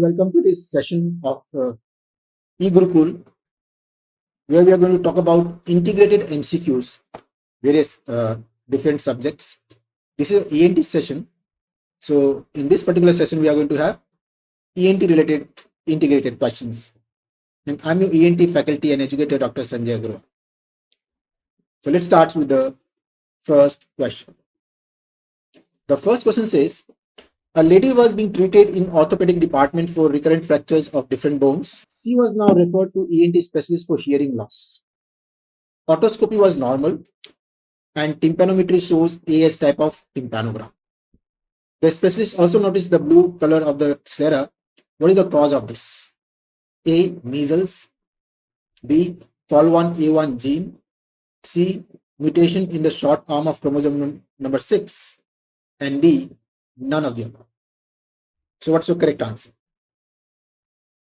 welcome to this session of eGurukul, where we are going to talk about integrated MCQs, various different subjects. This is an ENT session. So, in this particular session, we are going to have ENT related integrated questions. And I'm your ENT faculty and educator, Dr. Sanjay Agarwal. So, let's start with the first question. The first question says, a lady was being treated in orthopedic department for recurrent fractures of different bones. She was now referred to ENT specialist for hearing loss. Otoscopy was normal and tympanometry shows AS type of tympanogram. The specialist also noticed the blue color of the sclera. What is the cause of this? A. Measles. B. COL1A1 gene. C. Mutation in the short arm of chromosome number 6. And D. None of the above. So what's your correct answer?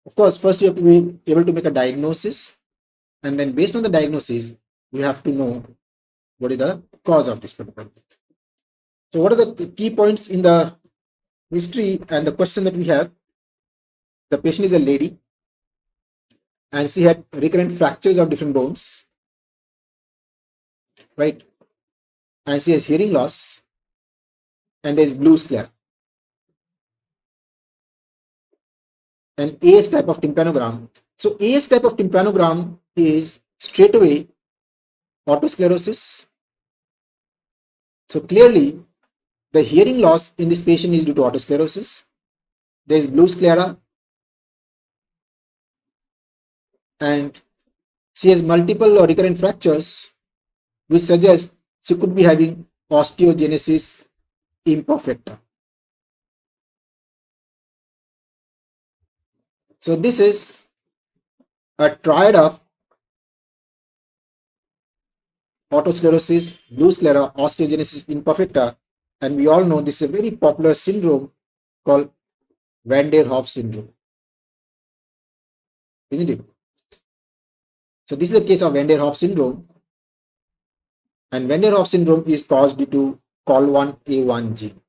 Of course, first you have to be able to make a diagnosis, and then based on the diagnosis, you have to know what is the cause of this particular. So what are the key points in the history and the question that we have? The patient is a lady and she had recurrent fractures of different bones, right? And she has hearing loss and there is blue sclera. An AS type of tympanogram. So AS type of tympanogram is straight away otosclerosis. So clearly the hearing loss in this patient is due to otosclerosis. There is blue sclera and she has multiple or recurrent fractures, which suggests she could be having osteogenesis imperfecta. So this is a triad of otosclerosis, blue sclera, osteogenesis imperfecta, and we all know this is a very popular syndrome called Van der Hoef syndrome, isn't it? So this is a case of Van der Hoef syndrome, and Van der Hoef syndrome is caused due to COL1A1 gene.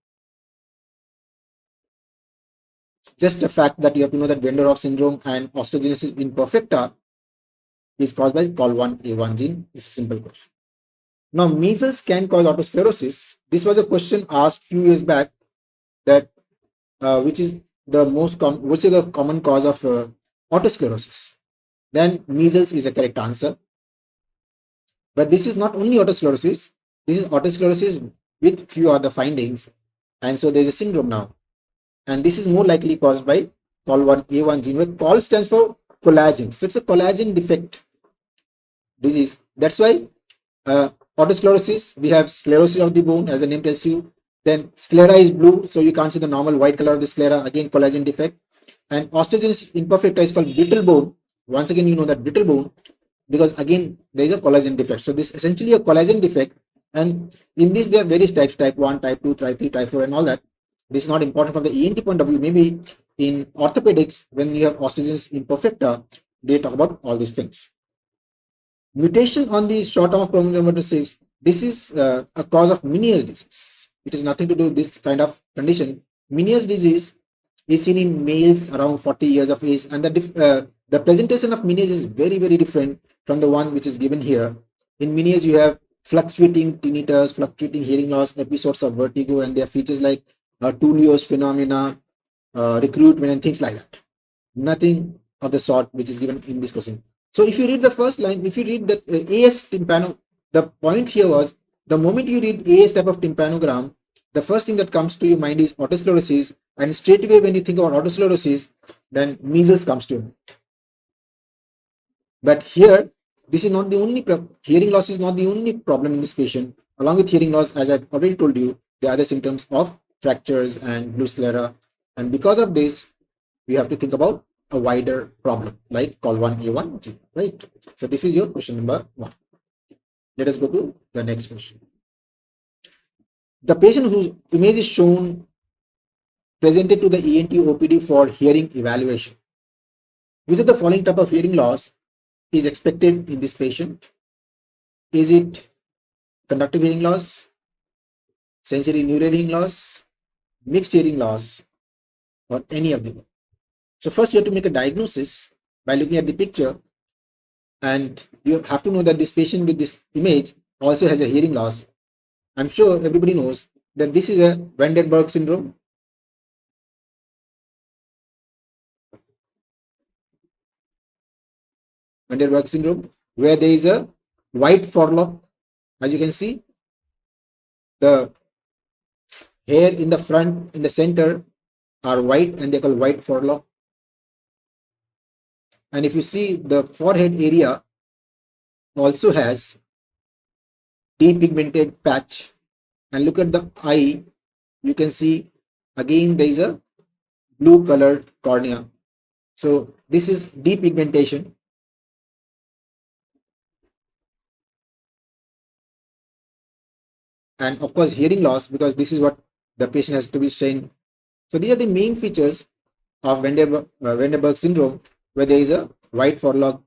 Just the fact that you have to know that Van der Hoef syndrome and osteogenesis imperfecta is caused by COL1A1 gene is a simple question. Now, measles can cause otosclerosis. This was a question asked few years back, that which is the common cause of otosclerosis. Then measles is a correct answer. But this is not only otosclerosis. This is otosclerosis with few other findings, and so there is a syndrome now. And this is more likely caused by COL1A1 gene, where COL stands for collagen. So it's a collagen defect disease. That's why otosclerosis, we have sclerosis of the bone, as the name tells you. Then sclera is blue, so you can't see the normal white color of the sclera, again collagen defect. And osteogenesis imperfecta is called brittle bone. Once again, you know that brittle bone, because again there is a collagen defect. So this is essentially a collagen defect, and in this there are various types: type 1, type 2, type 3, type 4, and all that. This is not important from the ENT point of view. Maybe in orthopedics, when you have osteogenesis imperfecta, they talk about all these things. Mutation on the short arm of chromosome number 6, this is a cause of Meniere's disease. It has nothing to do with this kind of condition. Meniere's disease is seen in males around 40 years of age, and the presentation of Meniere's is very, very different from the one which is given here. In Meniere's, you have fluctuating tinnitus, fluctuating hearing loss, episodes of vertigo, and there are features like Tullio's phenomena, recruitment, and things like that. Nothing of the sort which is given in this question. So if you read the first line, if you read the AS tympano, the point here was, the moment you read AS type of tympanogram, the first thing that comes to your mind is otosclerosis, and straight away when you think about otosclerosis, then measles comes to your mind. But here, this is not the only hearing loss is not the only problem in this patient. Along with hearing loss, as I've already told you, the other symptoms of fractures and blue sclera, and because of this, we have to think about a wider problem like COL1A1 gene, right? So this is your question number 1. Let us go to the next question. The patient whose image is shown presented to the ENT OPD for hearing evaluation. Which of the following type of hearing loss is expected in this patient? Is it conductive hearing loss, sensory neural hearing loss, mixed hearing loss, or any of them? So first you have to make a diagnosis by looking at the picture, and you have to know that this patient with this image also has a hearing loss. I'm sure everybody knows that this is a Van der Berg syndrome. Van der Berg syndrome, where there is a white forelock. As you can see, the hair in the front, in the center, are white and they call white forelock. And if you see, the forehead area also has depigmented patch. And look at the eye, you can see again there is a blue colored cornea. So this is depigmentation. And of course hearing loss, because this is what the patient has to be trained. So these are the main features of Van der Berg syndrome, where there is a white forelock,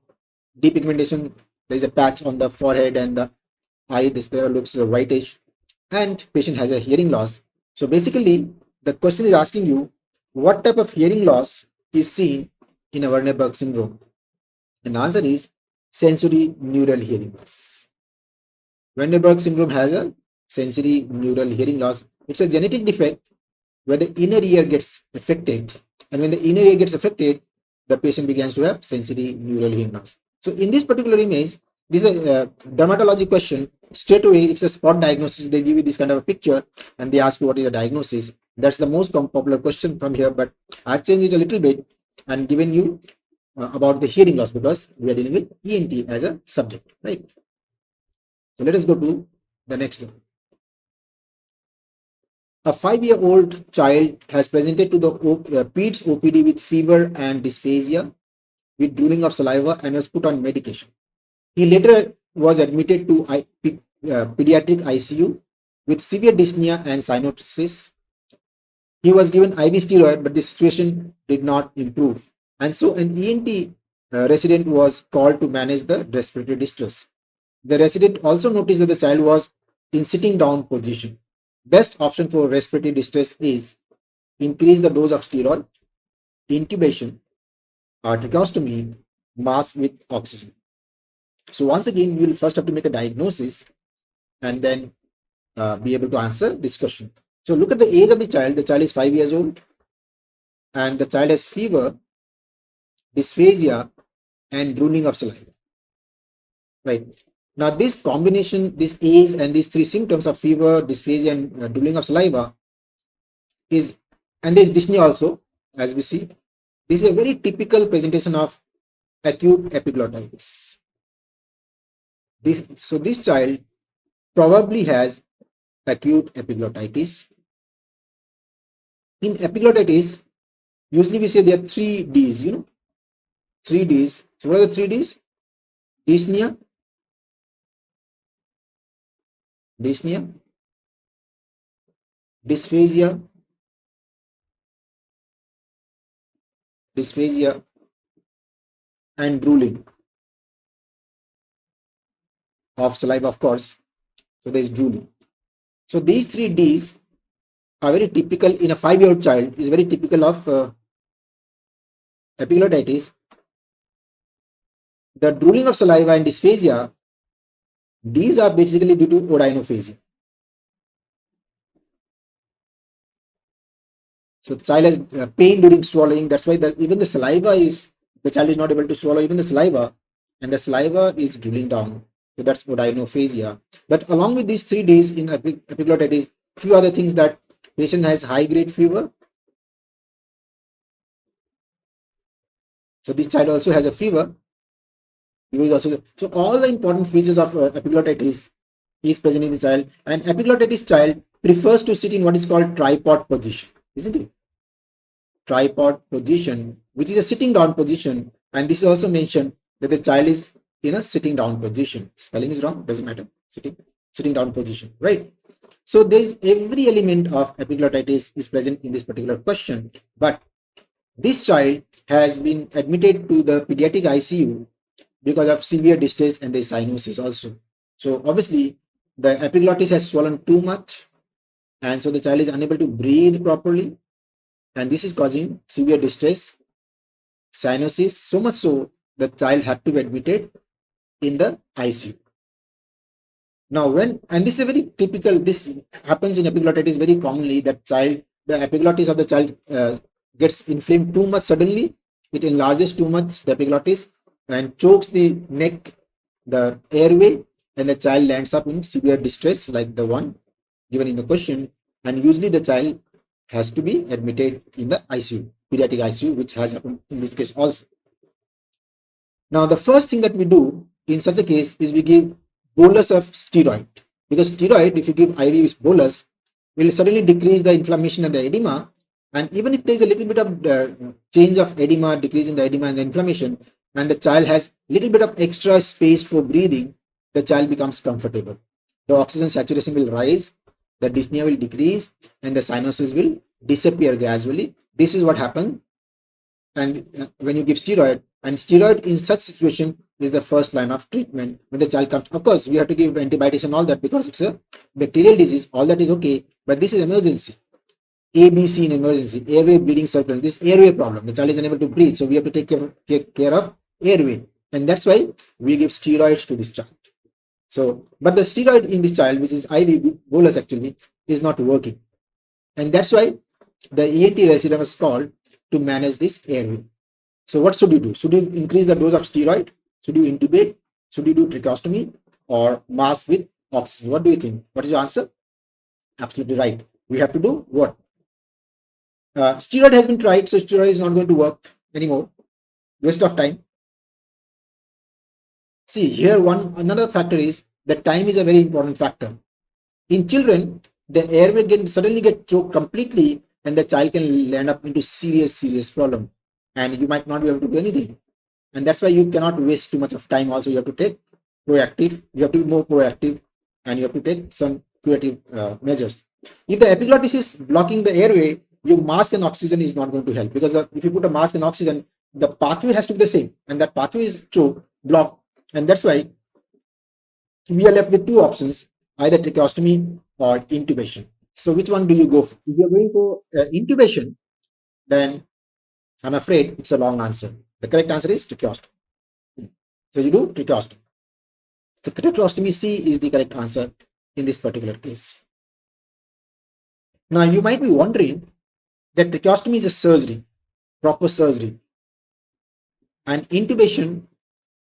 depigmentation, there is a patch on the forehead and the eye, this pair looks whitish, and patient has a hearing loss. So basically the question is asking you what type of hearing loss is seen in a Van der Berg syndrome, and the answer is sensory neural hearing loss. Van der Berg syndrome has a sensory neural hearing loss. It's a genetic defect where the inner ear gets affected, and when the inner ear gets affected, the patient begins to have sensory neural hearing loss. So in this particular image, this is a dermatology question. Straight away, it's a spot diagnosis. They give you this kind of a picture and they ask you what is the diagnosis. That's the most popular question from here, but I've changed it a little bit and given you about the hearing loss, because we are dealing with ENT as a subject, right? So let us go to the next one. A 5-year-old child has presented to the PEDS OPD with fever and dysphagia with drooling of saliva and was put on medication. He later was admitted to pediatric ICU with severe dyspnea and cyanosis. He was given IV steroid, but the situation did not improve. And so an ENT resident was called to manage the respiratory distress. The resident also noticed that the child was in sitting down position. Best option for respiratory distress is increase the dose of steroid, intubation, or tracheostomy, mask with oxygen. So once again, you will first have to make a diagnosis and then be able to answer this question. So look at the age of the child. The child is 5 years old and the child has fever, dysphagia, and drooling of saliva. Right. Now this combination, this age and these three symptoms of fever, dysphagia, and drooling of saliva is, and there is dyspnea also, as we see. This is a very typical presentation of acute epiglottitis. So this child probably has acute epiglottitis. In epiglottitis, usually we say there are 3 Ds, 3 Ds. So what are the 3 Ds? Dyspnea, dysphagia, and drooling of saliva, of course. So there is drooling. So these 3 Ds are very typical in a 5-year-old child, is very typical of epiglottitis. The drooling of saliva and dysphagia, these are basically due to odynophagia. So the child has pain during swallowing. That's why even the saliva is, the child is not able to swallow even the saliva, and the saliva is drooling down. So that's odynophagia. But along with these 3 Ds in epiglottitis, few other things, that patient has high grade fever. So this child also has a fever. So all the important features of epiglottitis is present in the child, and epiglottitis child prefers to sit in what is called tripod position, isn't it? Tripod position, which is a sitting down position, and this is also mentioned that the child is in a sitting down position. Spelling is wrong, doesn't matter. Sitting down position, right? So there is every element of epiglottitis is present in this particular question, but this child has been admitted to the pediatric ICU because of severe distress and the cyanosis also. So obviously the epiglottis has swollen too much, and so the child is unable to breathe properly, and this is causing severe distress. cyanosis, so much so the child had to be admitted in the ICU. Now, and this is a very typical, this happens in epiglottitis very commonly, that the epiglottis of the child gets inflamed too much suddenly. It enlarges too much the epiglottis and chokes the neck, the airway, and the child lands up in severe distress like the one given in the question. And usually the child has to be admitted in the ICU, pediatric ICU, which has happened in this case also. Now, the first thing that we do in such a case is we give bolus of steroid, because steroid, if you give IV bolus, will suddenly decrease the inflammation and the edema. And even if there is a little bit of change of edema, decrease in the edema and the inflammation, and the child has little bit of extra space for breathing, the child becomes comfortable. The oxygen saturation will rise, the dyspnea will decrease, and the cyanosis will disappear gradually. This is what happens. And when you give steroid, and steroid in such situation is the first line of treatment when the child comes. Of course, we have to give antibiotics and all that because it's a bacterial disease. All that is okay, but this is emergency. ABC in emergency, airway bleeding circulation. This airway problem, the child is unable to breathe, so we have to take care of airway, and that's why we give steroids to this child. So, but the steroid in this child, which is IV bolus, actually is not working, and that's why the ENT resident was called to manage this airway. So what should you do? Should you increase the dose of steroid? Should you intubate? Should you do tracheostomy or mask with oxygen? What do you think? What is your answer? Absolutely right. We have to do what? Steroid has been tried, so steroid is not going to work anymore. Waste of time. See here, another factor is that time is a very important factor. In children, the airway can suddenly get choked completely, and the child can land up into serious problem, and you might not be able to do anything. And that's why you cannot waste too much of time. Also, you have to take proactive. You have to be more proactive, and you have to take some curative measures. If the epiglottis is blocking the airway, your mask and oxygen is not going to help, because if you put a mask and oxygen, the pathway has to be the same, and that pathway is choked, blocked, and that's why we are left with two options: either tracheostomy or intubation. So which one do you go for? If you're going for intubation, then I'm afraid it's a long answer. The correct answer is tracheostomy. So you do tracheostomy. So tracheostomy C is the correct answer in this particular case. Now you might be wondering that tracheostomy is a surgery, proper surgery, and intubation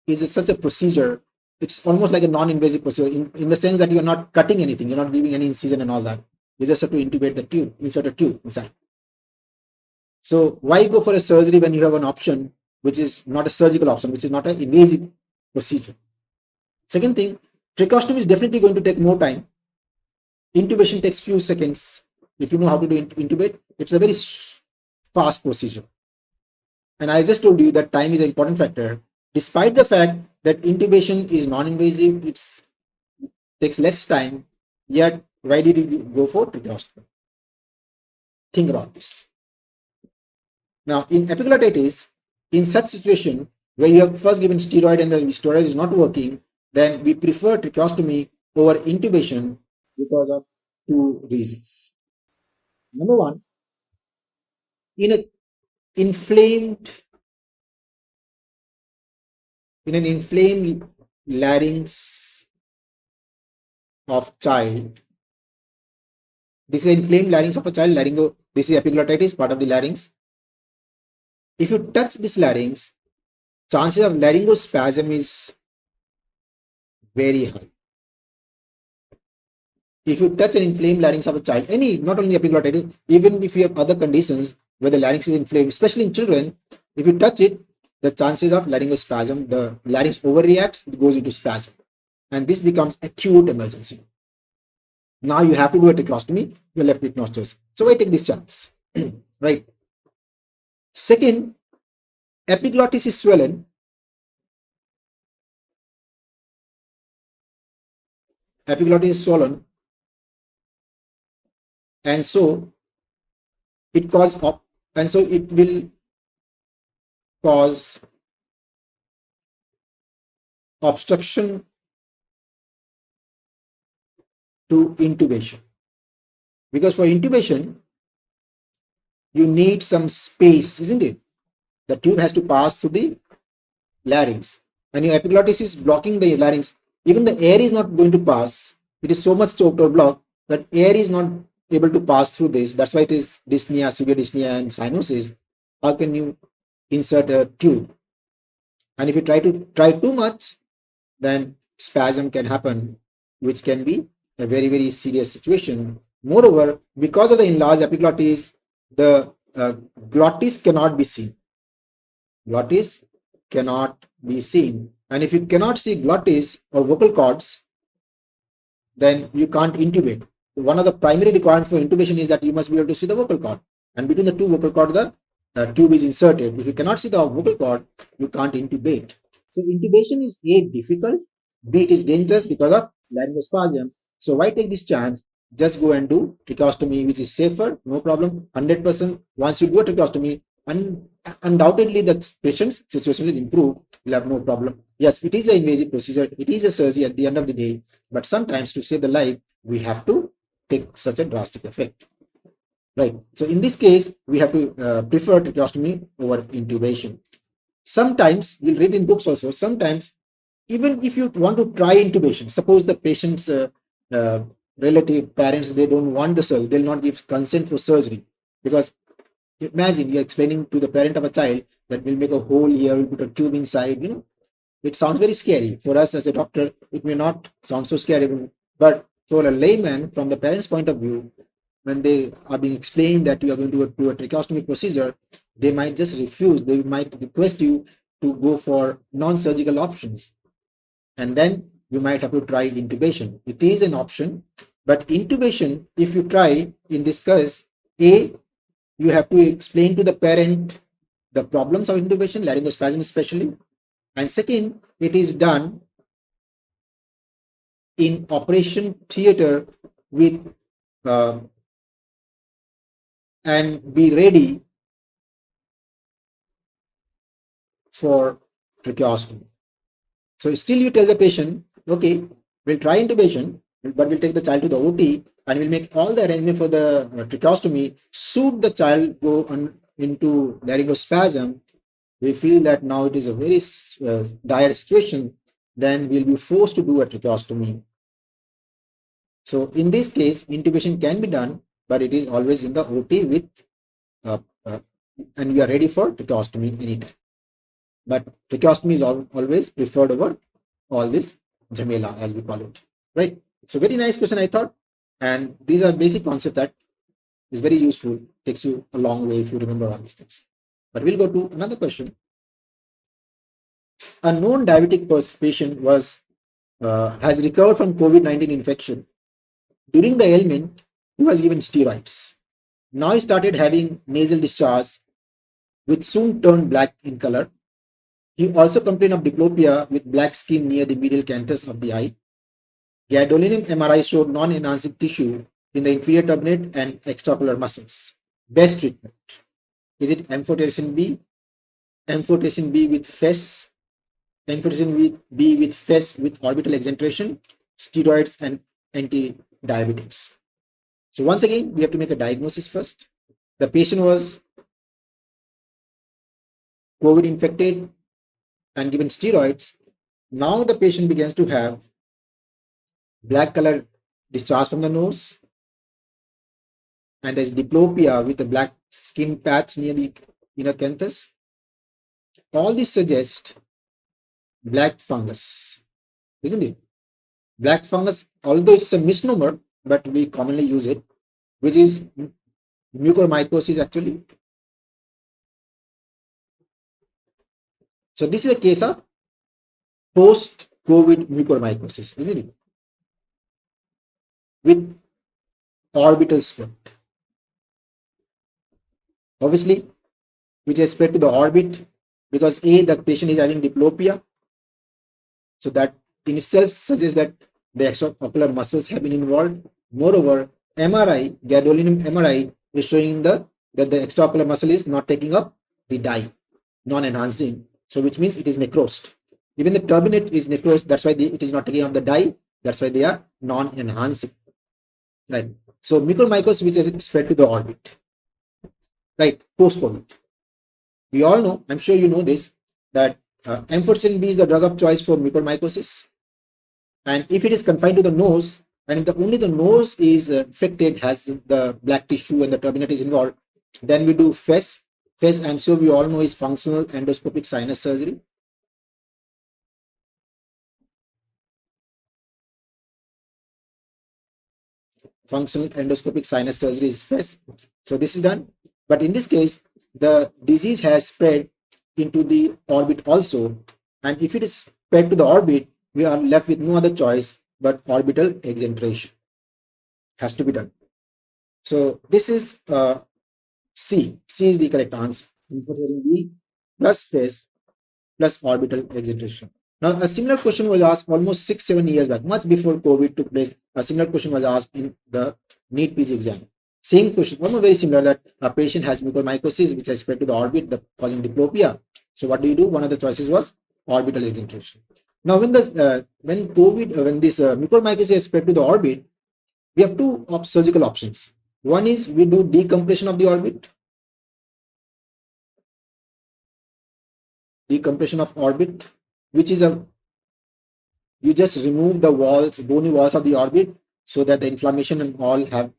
is such a procedure. It's almost like a non-invasive procedure in the sense that you're not cutting anything, you're not giving any incision and all that. You just have to intubate the tube, insert a tube inside. So why go for a surgery when you have an option which is not a surgical option, which is not an invasive procedure? Second thing, tracheostomy is definitely going to take more time. Intubation takes few seconds. If you know how to do intubate, it's a very fast procedure. And I just told you that time is an important factor. Despite the fact that intubation is non-invasive, it takes less time, yet why did you go for tracheostomy? Think about this. Now, in epiglottitis, in such situation where you have first given steroid and the steroid is not working, then we prefer tracheostomy over intubation because of two reasons. Number one, in an inflamed larynx of child, this is an inflamed larynx of a child, this is epiglottitis, part of the larynx. If you touch this larynx, chances of laryngospasm is very high. If you touch an inflamed larynx of a child, not only epiglottitis, even if you have other conditions where the larynx is inflamed, especially in children, if you touch it, the chances of laryngospasm, the larynx overreacts, it goes into spasm, and this becomes acute emergency. Now you have to do a tracheostomy, you're left with nostrils. So why take this chance? Right. Second, epiglottis is swollen. Epiglottis is swollen, and so it will cause obstruction to intubation, because for intubation you need some space, isn't it? The tube has to pass through the larynx, and your epiglottis is blocking the larynx. Even the air is not going to pass. It is so much choked or blocked that air is not able to pass through this. That's why it is dyspnea, severe dyspnea, and cyanosis. How can you insert a tube? And if you try too much, then spasm can happen, which can be a very, very serious situation. Moreover, because of the enlarged epiglottis, the glottis cannot be seen. Glottis cannot be seen. And if you cannot see glottis or vocal cords, then you can't intubate. One of the primary requirements for intubation is that you must be able to see the vocal cord. And between the two vocal cord, the tube is inserted. If you cannot see the vocal cord, you can't intubate. So intubation is A, difficult, B, it is dangerous because of laryngospasm. So why take this chance? Just go and do tracheostomy, which is safer, no problem, 100%. Once you do a tracheostomy, undoubtedly the patient's situation will improve, will have no problem. Yes, it is an invasive procedure, it is a surgery at the end of the day, but sometimes to save the life, we have to take such a drastic effect. Right. So in this case, we have to prefer tracheostomy over intubation. Sometimes we'll read in books also. Sometimes, even if you want to try intubation, suppose the patient's relative parents, they don't want the surgery, they'll not give consent for surgery, because imagine you're explaining to the parent of a child that we'll make a hole here, we'll put a tube inside. It sounds very scary for us as a doctor. It may not sound so scary, but for a layman, from the parent's point of view, when they are being explained that you are going to do a tracheostomy procedure, they might just refuse. They might request you to go for non-surgical options. And then you might have to try intubation. It is an option, but intubation, if you try in this case, A, you have to explain to the parent the problems of intubation, laryngospasm especially. And second, it is done in operation theater with and be ready for tracheostomy. So still you tell the patient, okay, we'll try intubation, but we'll take the child to the OT and we'll make all the arrangement for the tracheostomy. Should the child go into laryngospasm, we feel that now it is a very dire situation, then we'll be forced to do a tracheostomy. So in this case, intubation can be done, but it is always in the OT with, and we are ready for tracheostomy anytime. But tracheostomy is always preferred over all this Jamela, as we call it, right? So very nice question, I thought. And these are basic concepts that is very useful, takes you a long way if you remember all these things. But we'll go to another question. A known diabetic patient has recovered from COVID-19 infection. During the ailment, he was given steroids. Now he started having nasal discharge, which soon turned black in color. He also complained of diplopia with black skin near the medial canthus of the eye. Gadolinium MRI showed non-enhancing tissue in the inferior turbinate and extraocular muscles. Best treatment. Is it amphotericin B? Amphotericin B with FES? Amphotericin B with FES with orbital exenteration, steroids, and anti-diabetics. So once again, we have to make a diagnosis first. The patient was COVID infected and given steroids. Now the patient begins to have black color discharge from the nose, and there's diplopia with a black skin patch near the inner canthus. All this suggests black fungus, isn't it? Black fungus, although it's a misnomer, but we commonly use it, which is mucormycosis actually. So this is a case of post-COVID mucormycosis, isn't it? With orbital spread. Obviously, it is spread to the orbit because A, the patient is having diplopia. So that in itself suggests that the extraocular muscles have been involved. Moreover, MRI, gadolinium MRI is showing that the extraocular muscle is not taking up the dye, non-enhancing. So which means it is necrosed. Even the turbinate is necrosed. That's why it is not taking up the dye. That's why they are non-enhancing. Right. So mucormycosis which is spread to the orbit. Right. Post-COVID. We all know, I'm sure you know this, that amphotericin B is the drug of choice for mucormycosis. And if it is confined to the nose, and if only the nose is affected, has the black tissue and the turbinate is involved, then we do FES. FES, I'm sure we all know, is functional endoscopic sinus surgery. Functional endoscopic sinus surgery is FES. So this is done. But in this case, the disease has spread into the orbit also. And if it is spread to the orbit, we are left with no other choice but orbital exenteration. Has to be done. So this is C. C is the correct answer. Amphotericin B plus FES plus orbital exenteration. Now, a similar question was asked almost 6-7 years back, much before COVID took place. A similar question was asked in the NEET PG exam. Same question, almost very similar, that a patient has mucormycosis which has spread to the orbit, causing diplopia. So what do? One of the choices was orbital exenteration. Now, when this mucormycosis has spread to the orbit, we have two surgical options. One is we do decompression of the orbit. Decompression of orbit, which is you just remove the walls, bony walls of the orbit, so that the inflammation and all have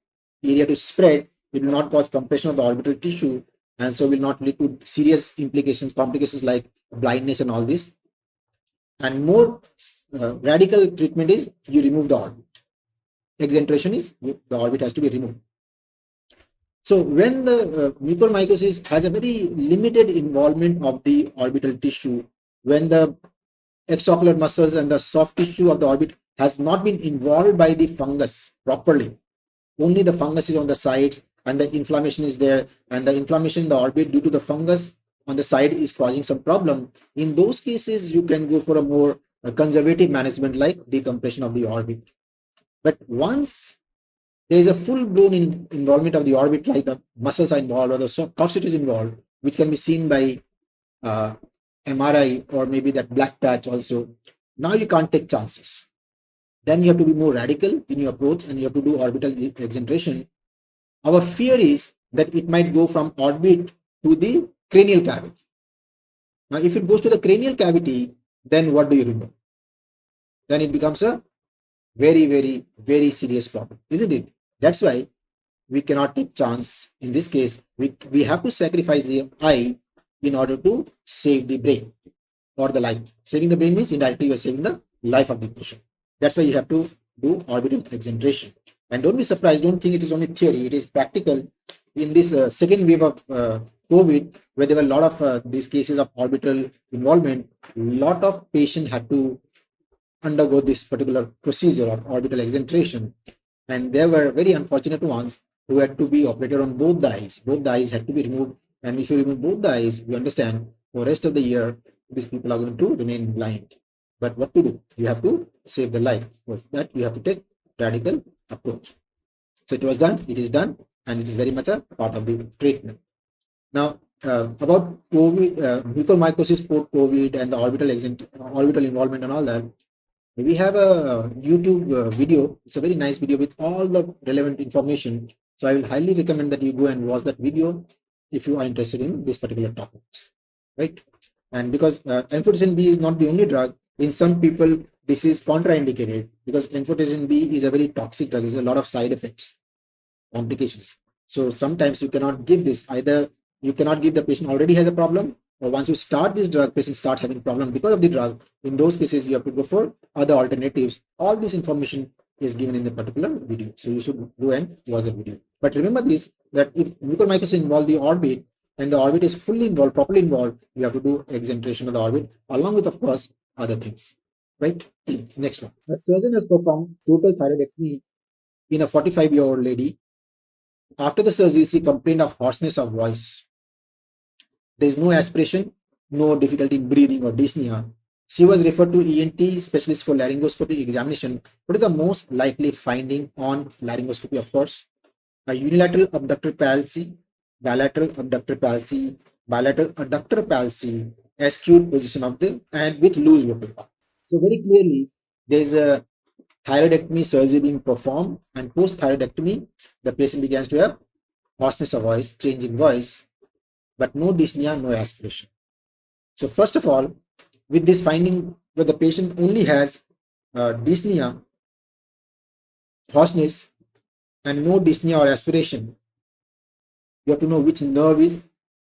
area to spread. It will not cause compression of the orbital tissue, and so will not lead to serious implications, complications like blindness and all this. And more radical treatment is you remove the orbit. Exenteration is the orbit has to be removed. So when the mucormycosis has a very limited involvement of the orbital tissue, when the extraocular muscles and the soft tissue of the orbit has not been involved by the fungus properly, only the fungus is on the side and the inflammation is there, and the inflammation in the orbit due to the fungus on the side is causing some problem. In those cases, you can go for a more conservative management like decompression of the orbit. But once there is a full-blown involvement of the orbit, like the muscles are involved or the soft tissue is involved, which can be seen by MRI or maybe that black patch also, now you can't take chances. Then you have to be more radical in your approach and you have to do orbital exenteration. Our fear is that it might go from orbit to the cranial cavity. Now, if it goes to the cranial cavity, then what do you remove? Then it becomes a very, very, very serious problem, isn't it? That's why we cannot take chance. In this case, we have to sacrifice the eye in order to save the brain or the life. Saving the brain means indirectly you are saving the life of the patient. That's why you have to do orbital exenteration. And don't be surprised, don't think it is only theory, it is practical. In this second wave of COVID, where there were a lot of these cases of orbital involvement, a lot of patients had to undergo this particular procedure of orbital exenteration. And there were very unfortunate ones who had to be operated on both the eyes. Both the eyes had to be removed. And if you remove both the eyes, you understand for the rest of the year, these people are going to remain blind. But what to do? You have to save the life. For that, you have to take radical approach. So it was done, it is done, and it is very much a part of the treatment. Now, about COVID, mucormycosis post-COVID and the orbital involvement and all that, we have a YouTube video. It's a very nice video with all the relevant information. So I will highly recommend that you go and watch that video if you are interested in this particular topic, right? And because amphotericin B is not the only drug, in some people this is contraindicated because amphotericin B is a very toxic drug. There's a lot of side effects, complications. So sometimes you cannot give this. Either you cannot give the patient already has a problem, or once you start this drug, patient start having problem because of the drug. In those cases, you have to go for other alternatives. All this information is given in the particular video. So you should go and watch the video. But remember this, that if mucormycosis involve the orbit and the orbit is fully involved, properly involved, you have to do exenteration of the orbit along with, of course, other things. Right? Next one. The surgeon has performed total thyroidectomy in a 45-year-old lady. After the surgery, she complained of hoarseness of voice. There is no aspiration, no difficulty in breathing or dyspnea. She was referred to ENT specialist for laryngoscopy examination. What is the most likely finding on laryngoscopy? Of course, a unilateral abductor palsy, bilateral abductor palsy, bilateral adductor palsy, skewed position of the and with loose vocal cord. So very clearly, there is a thyroidectomy surgery being performed, and post thyroidectomy, the patient begins to have hoarseness of voice, change in voice. but no dyspnea, no aspiration. So first of all, with this finding where the patient only has dyspnea, hoarseness, and no dyspnea or aspiration, you have to know which nerve is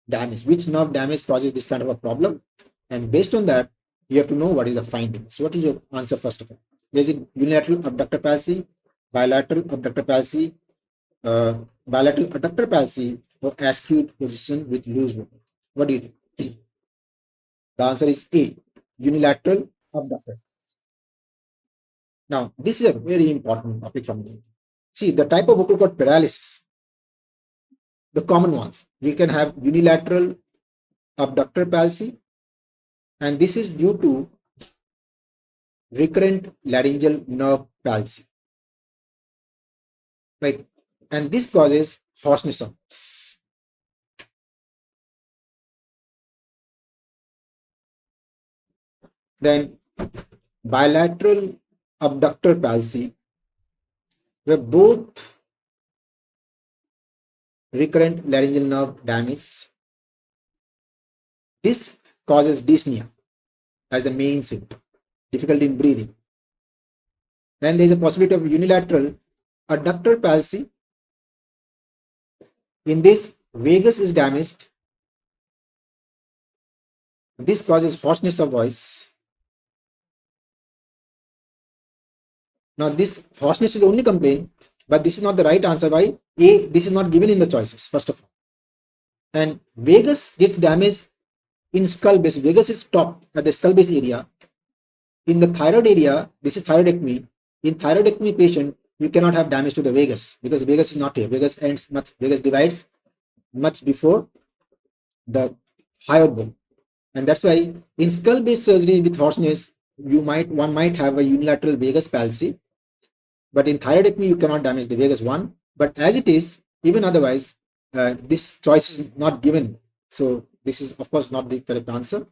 damaged, which nerve damage causes this kind of a problem. And based on that, you have to know what is the finding. So what is your answer first of all? Is it unilateral abductor palsy, bilateral abductor palsy, bilateral adductor palsy, or acute position with loose vocal? What do you think? The answer is A, unilateral abductor. Now, this is a very important topic from me. See, the type of vocal cord paralysis, the common ones, we can have unilateral abductor palsy, and this is due to recurrent laryngeal nerve palsy, right? And this causes hoarseness of voice. Then bilateral abductor palsy, where both recurrent laryngeal nerve damage. This causes dyspnea as the main symptom, difficulty in breathing. Then there is a possibility of unilateral adductor palsy. In this, vagus is damaged. This causes hoarseness of voice. Now, this hoarseness is the only complaint, but this is not the right answer. Why? A, this is not given in the choices, first of all. And vagus gets damaged in skull base. Vagus is top at the skull base area. In the thyroid area, this is thyroidectomy. In thyroidectomy patient, you cannot have damage to the vagus because vagus is not here. Vagus divides much before the hyoid bone. And that's why in skull base surgery with hoarseness, one might have a unilateral vagus palsy, but in thyroidectomy, you cannot damage the vagus one. But as it is, even otherwise, this choice is not given. So this is, of course, not the correct answer.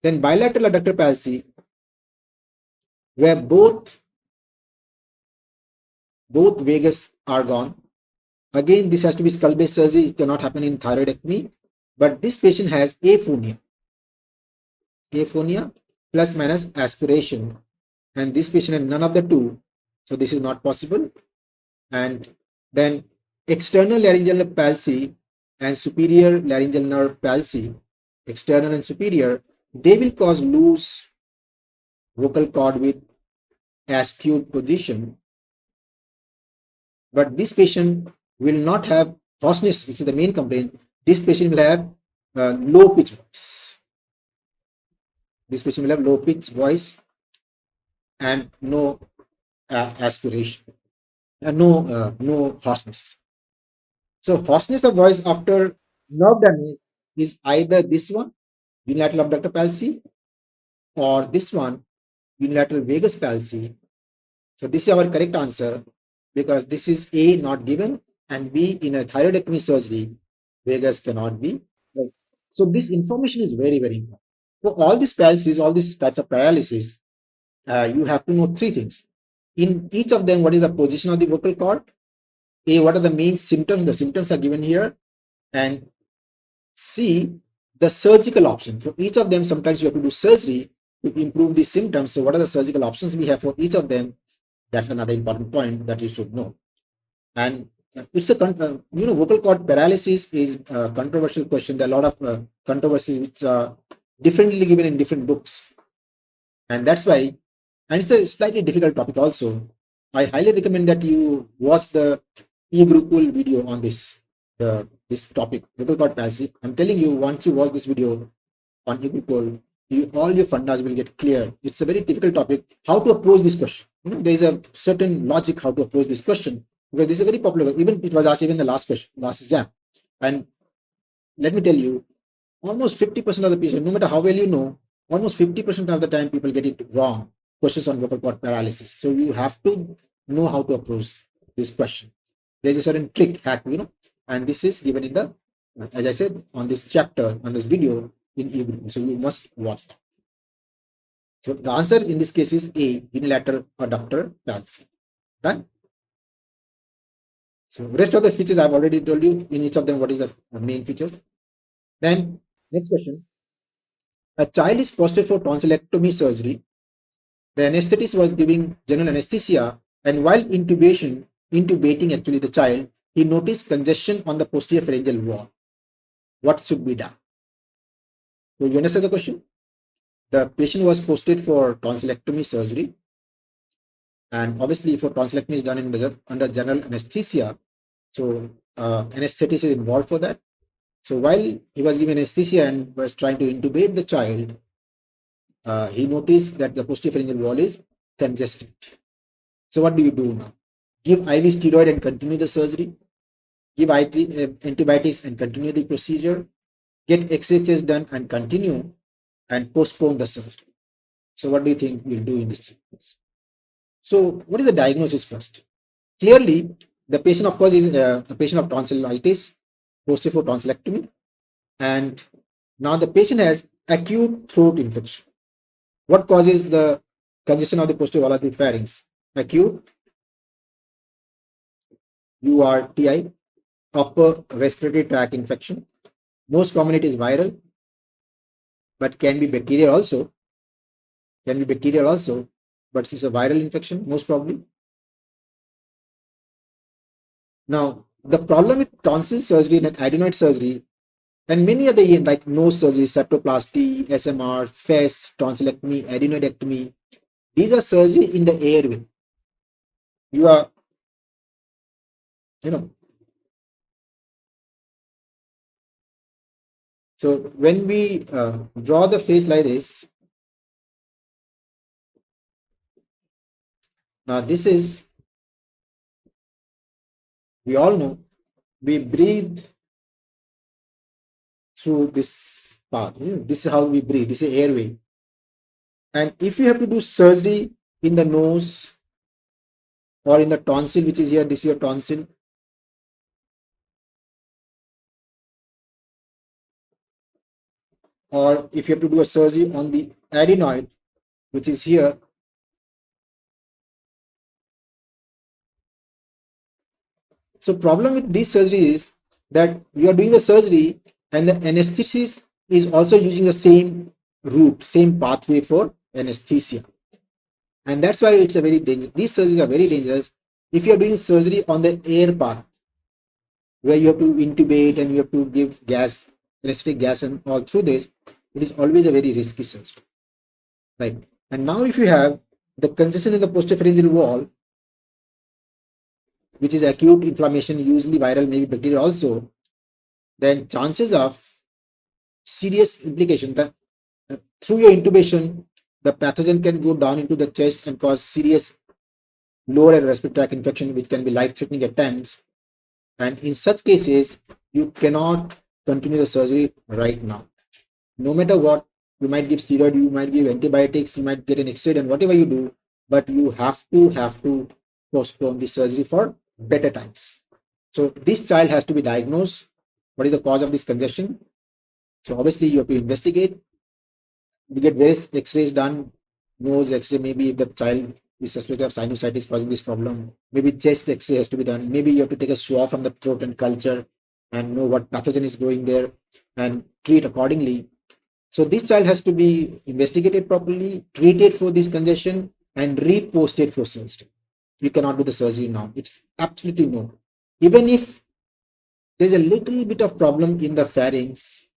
Then bilateral adductor palsy, where both vagus are gone. Again, this has to be skull-based surgery. It cannot happen in thyroidectomy. But this patient has aphonia plus minus aspiration. And this patient has none of the two. So this is not possible. And then external laryngeal palsy and superior laryngeal nerve palsy, external and superior, they will cause loose vocal cord with acute position. But this patient will not have hoarseness, which is the main complaint. This patient will have low pitch voice. This patient will have low pitch voice and no aspiration, no hoarseness. So hoarseness of voice after nerve damage is either this one, unilateral abductor palsy, or this one, unilateral vagus palsy. So this is our correct answer because this is A, not given, and B, in a thyroidectomy surgery, vagus cannot be right. So this information is very, very important. For all these palsies, all these types of paralysis, you have to know three things. In each of them, what is the position of the vocal cord? A, what are the main symptoms? The symptoms are given here. And C, the surgical option. For each of them, sometimes you have to do surgery to improve the symptoms. So what are the surgical options we have for each of them? That's another important point that you should know. And it's a vocal cord paralysis is a controversial question. There are a lot of controversies which are differently given in different books, and that's why. And it's a slightly difficult topic also. I highly recommend that you watch the eGurukul video on this topic, vocal cord palsy. I'm telling you, once you watch this video on eGurukul, all your fundas will get clear. It's a very difficult topic. How to approach this question? There is a certain logic how to approach this question because this is very popular. Even it was asked even the last question, last exam. And let me tell you, almost 50% of the people, no matter how well you know, almost 50% of the time people get it wrong. Questions on vocal cord paralysis. So you have to know how to approach this question. There's a certain trick hack, and this is given in the, as I said, on this chapter, on this video in eGurukul. So you must watch that. So the answer in this case is A, unilateral adductor palsy. Done. So rest of the features I've already told you in each of them what is the main features. Then next question. A child is posted for tonsillectomy surgery. The anesthetist was giving general anesthesia, and while intubating actually the child, he noticed congestion on the posterior pharyngeal wall. What should be done? So you understand the question? The patient was posted for tonsillectomy surgery, and obviously, for tonsillectomy is done under general anesthesia, so anesthetist is involved for that. So while he was giving anesthesia and was trying to intubate the child, he noticed that the posterior pharyngeal wall is congested. So what do you do now? Give IV steroid and continue the surgery. Give antibiotics and continue the procedure. Get X-ray test done and continue, and postpone the surgery. So what do you think we'll do in this case? So what is the diagnosis first? Clearly, the patient, of course, is a patient of tonsillitis, posted for tonsillectomy, and now the patient has acute throat infection. What causes the congestion of the posterior wall of the pharynx? Acute URTI, upper respiratory tract infection. Most common it is viral, but can be bacterial also. But it's a viral infection, most probably. Now, the problem with tonsil surgery and adenoid surgery and many other like nose surgery, septoplasty, SMR, FES, tonsillectomy, adenoidectomy, these are surgery in the airway. You are, you know, so when we draw the face like this, now this is, we all know, we breathe through this path. This is how we breathe. This is airway. And if you have to do surgery in the nose or in the tonsil, which is here, this is your tonsil. Or if you have to do a surgery on the adenoid, which is here, so problem with this surgery is that you are doing the surgery and the anesthetist is also using the same route, same pathway for anesthesia. And that's why it's a very dangerous. These surgeries are very dangerous if you are doing surgery on the air path, where you have to intubate and you have to give gas, anesthetic gas and all through this. It is always a very risky surgery, right? And now if you have the congestion in the posterior pharyngeal wall, which is acute inflammation, usually viral, maybe bacterial also, then chances of serious implication that through your intubation, the pathogen can go down into the chest and cause serious lower and respiratory tract infection, which can be life-threatening at times. And in such cases, you cannot continue the surgery right now. No matter what, you might give steroid, you might give antibiotics, you might get an X-ray and whatever you do, but you have to postpone the surgery for better times. So this child has to be diagnosed. What is the cause of this congestion? So obviously you have to investigate. You get various X-rays done, nose X-ray, maybe if the child is suspected of sinusitis causing this problem. Maybe chest X-ray has to be done. Maybe you have to take a swab from the throat and culture and know what pathogen is going there and treat accordingly. So this child has to be investigated properly, treated for this congestion, and reposted for surgery. You cannot do the surgery now. It's absolutely no. Even if there's a little bit of problem in the pharynx,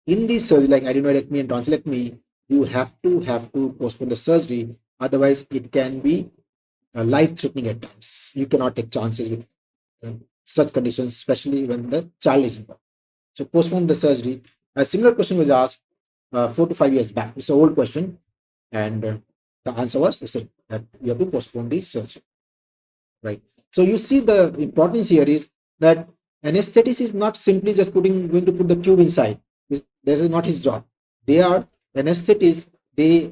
in this surgery like adenoidectomy and tonsillectomy, you have to postpone the surgery. Otherwise, it can be life-threatening at times. You cannot take chances with such conditions, especially when the child is involved. So postpone the surgery. A similar question was asked 4 to 5 years back. It's an old question, and the answer was the same, that you have to postpone the surgery, right? So you see the importance here is that anesthetist is not simply just going to put the tube inside. This is not his job. They are anesthetists. The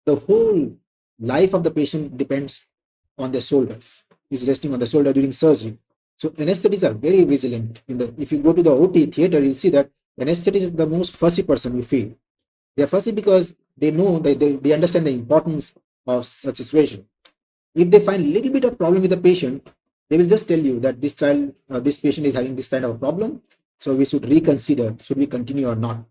whole life of the patient depends on their shoulders. Is resting on the shoulder during surgery. So anesthetists are very vigilant. If you go to the OT theater, you'll see that anesthetist is the most fussy person we feel. They are fussy because they know that they understand the importance of such situation. If they find a little bit of problem with the patient, they will just tell you that this patient is having this kind of a problem. So we should reconsider, should we continue or not?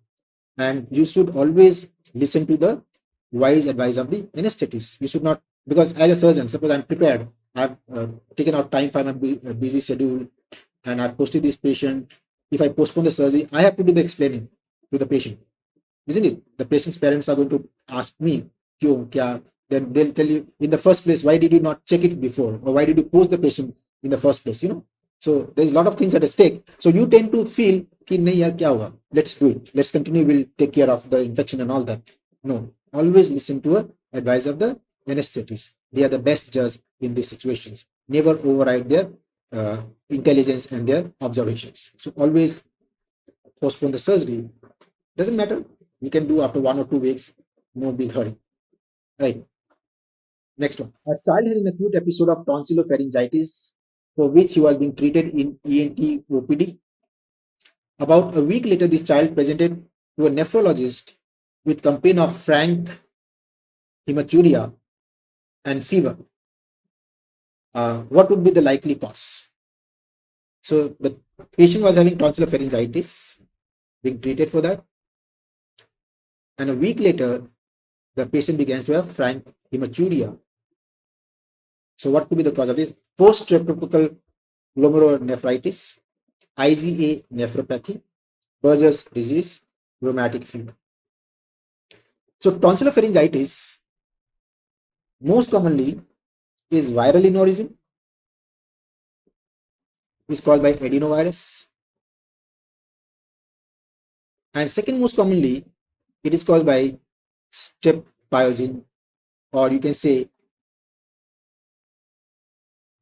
And you should always listen to the wise advice of the anesthetist. You should not, because as a surgeon, suppose I'm prepared, I've taken out time from my busy schedule, and I've posted this patient. If I postpone the surgery, I have to do the explaining to the patient, isn't it? The patient's parents are going to ask me, "Kyun, kya?" Then they'll tell you, in the first place, why did you not check it before, or why did you post the patient in the first place? So there's a lot of things at stake. So you tend to feel, "Ki nahi yaar, kya hoga? Let's do it. Let's continue. We'll take care of the infection and all that." No, always listen to the advice of the anesthetists. They are the best judge in these situations. Never override their intelligence and their observations. So always postpone the surgery. Doesn't matter. We can do after 1 or 2 weeks. No big hurry. Right. Next one. A child had an acute episode of tonsillopharyngitis for which he was being treated in ENT OPD. About a week later, this child presented to a nephrologist with complaint of frank hematuria and fever. What would be the likely cause? So the patient was having tonsillopharyngitis, being treated for that, and a week later, the patient begins to have frank hematuria. So what could be the cause of this? Post-streptococcal glomerulonephritis, IgA nephropathy, Buerger's disease, rheumatic fever. So tonsillopharyngitis most commonly is viral in origin, is called by adenovirus, and second most commonly it is caused by strep pyogen, or you can say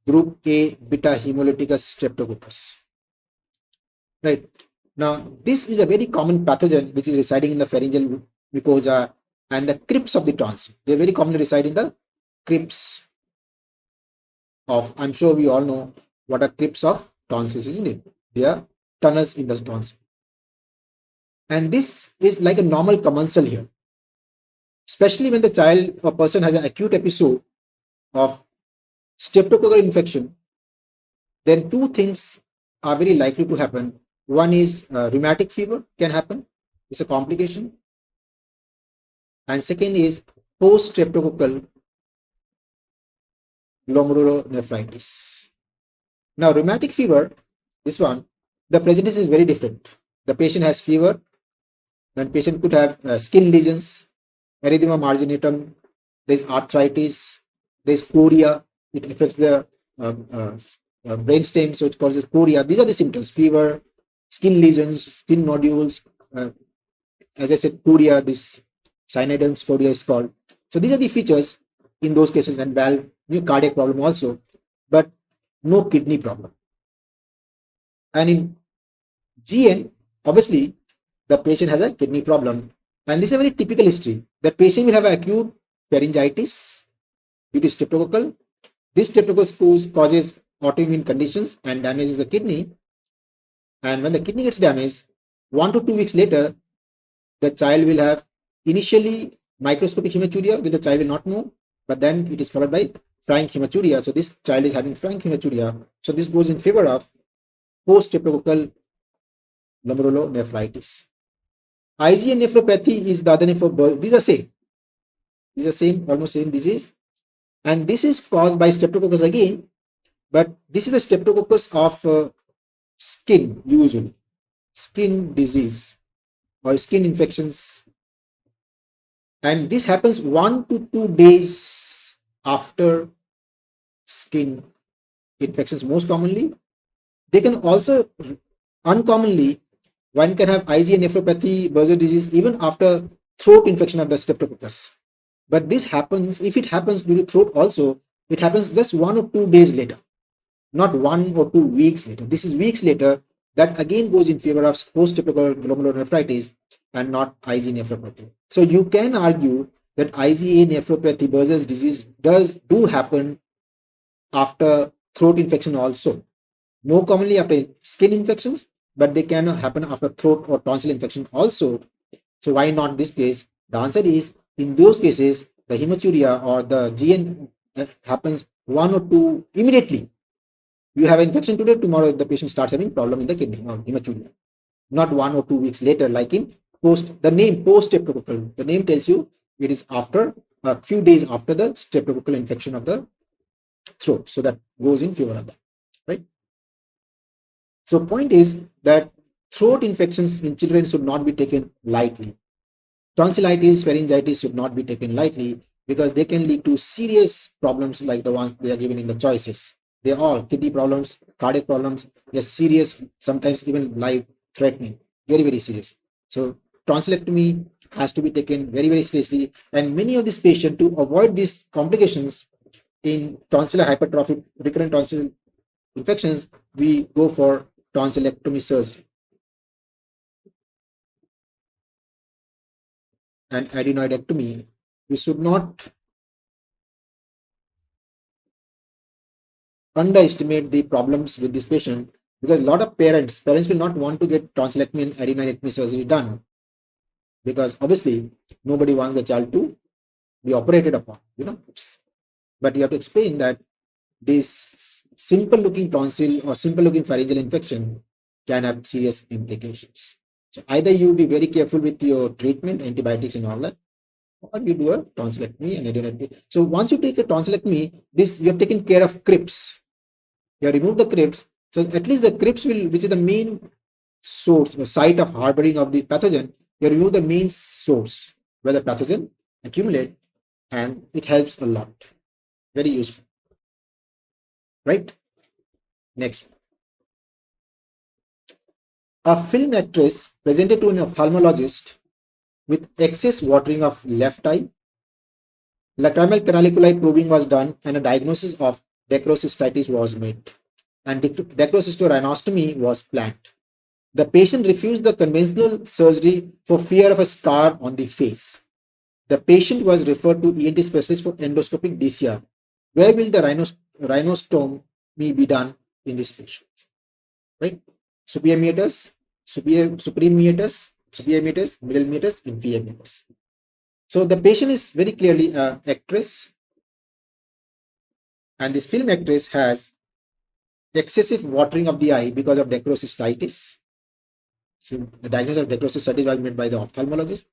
group A beta hemolyticus streptococcus. Right. Now, this is a very common pathogen which is residing in the pharyngeal mucosa and the crypts of the tonsil. They very commonly reside in the crypts of, I'm sure we all know what are crypts of tonsils, isn't it? They are tunnels in the tonsil. And this is like a normal commensal here, especially when the child or person has an acute episode of streptococcal infection. Then two things are very likely to happen. One is rheumatic fever can happen. It's a complication. And second is post-streptococcal glomerulonephritis. Now, rheumatic fever, this one, the presentation is very different. The patient has fever, then patient could have skin lesions, erythema marginatum, there's arthritis, there's chorea, it affects the brainstem, so it causes chorea. These are the symptoms: fever, skin lesions, skin nodules, as I said, chorea, this Synodon's chorea is called. So these are the features in those cases, and valve, cardiac problem also, but no kidney problem. And in GN, obviously, the patient has a kidney problem, and this is a very typical history. The patient will have acute pharyngitis due to streptococcal. This streptococcal causes autoimmune conditions and damages the kidney. And when the kidney gets damaged, 1 to 2 weeks later, the child will have initially microscopic hematuria, which the child will not know, but then it is followed by frank hematuria. So this child is having frank hematuria. So this goes in favor of post-streptococcal glomerulonephritis. IgA nephropathy is the other name for these are same. These are same, almost same disease. And this is caused by streptococcus again, but this is the streptococcus of skin, usually. Skin disease or skin infections. And this happens 1 to 2 days after skin infections most commonly. They can also, uncommonly, one can have IgA nephropathy, Buerger disease even after throat infection of the streptococcus. But this happens, if it happens due to throat also, it happens just 1 or 2 days later, not 1 or 2 weeks later. This is weeks later. That again goes in favor of post-streptococcal glomerulonephritis and not IgA nephropathy. So you can argue that IgA nephropathy, Buerger's disease, do happen after throat infection also. More commonly after skin infections, but they can happen after throat or tonsil infection also. So why not this case? The answer is, in those cases, the hematuria or the GN happens 1 or 2 immediately. You have infection today, tomorrow the patient starts having problem in the kidney or hematuria. not 1 or 2 weeks later, like in the name post streptococcal. The name tells you it is after a few days after the streptococcal infection of the throat. So that goes in favor of that, right? So point is that throat infections in children should not be taken lightly. Tonsillitis, pharyngitis should not be taken lightly because they can lead to serious problems like the ones they are given in the choices. They are all kidney problems, cardiac problems. They're serious, sometimes even life threatening, very, very serious. So tonsillectomy has to be taken very, very seriously. And many of these patients, to avoid these complications in tonsillar hypertrophic recurrent tonsil infections, we go for tonsillectomy surgery and adenoidectomy. We should not underestimate the problems with this patient because a lot of parents will not want to get tonsillectomy and adenoidectomy surgery done because obviously nobody wants the child to be operated upon, but you have to explain that this simple looking tonsil or simple looking pharyngeal infection can have serious implications. So either you be very careful with your treatment, antibiotics and all that, or you do a tonsillectomy and adenoidectomy. So once you take a tonsillectomy, this you have taken care of crypts. You have removed the crypts. So at least the crypts will, which is the main source, the site of harboring of the pathogen, you remove the main source where the pathogen accumulate, and it helps a lot. Very useful. Right? Next. A film actress presented to an ophthalmologist with excess watering of left eye. Lacrimal canaliculi probing was done and a diagnosis of dacrocystitis was made. And dacrocystorhinostomy was planned. The patient refused the conventional surgery for fear of a scar on the face. The patient was referred to ENT specialist for endoscopic DCR. Where will the rhinostomy be done in this patient? Right? Superior meatus, supreme meatus, middle meatus, inferior meatus. So the patient is very clearly an actress, and this film actress has excessive watering of the eye because of dacrocystitis. So the diagnosis of dacrocystitis was made by the ophthalmologist.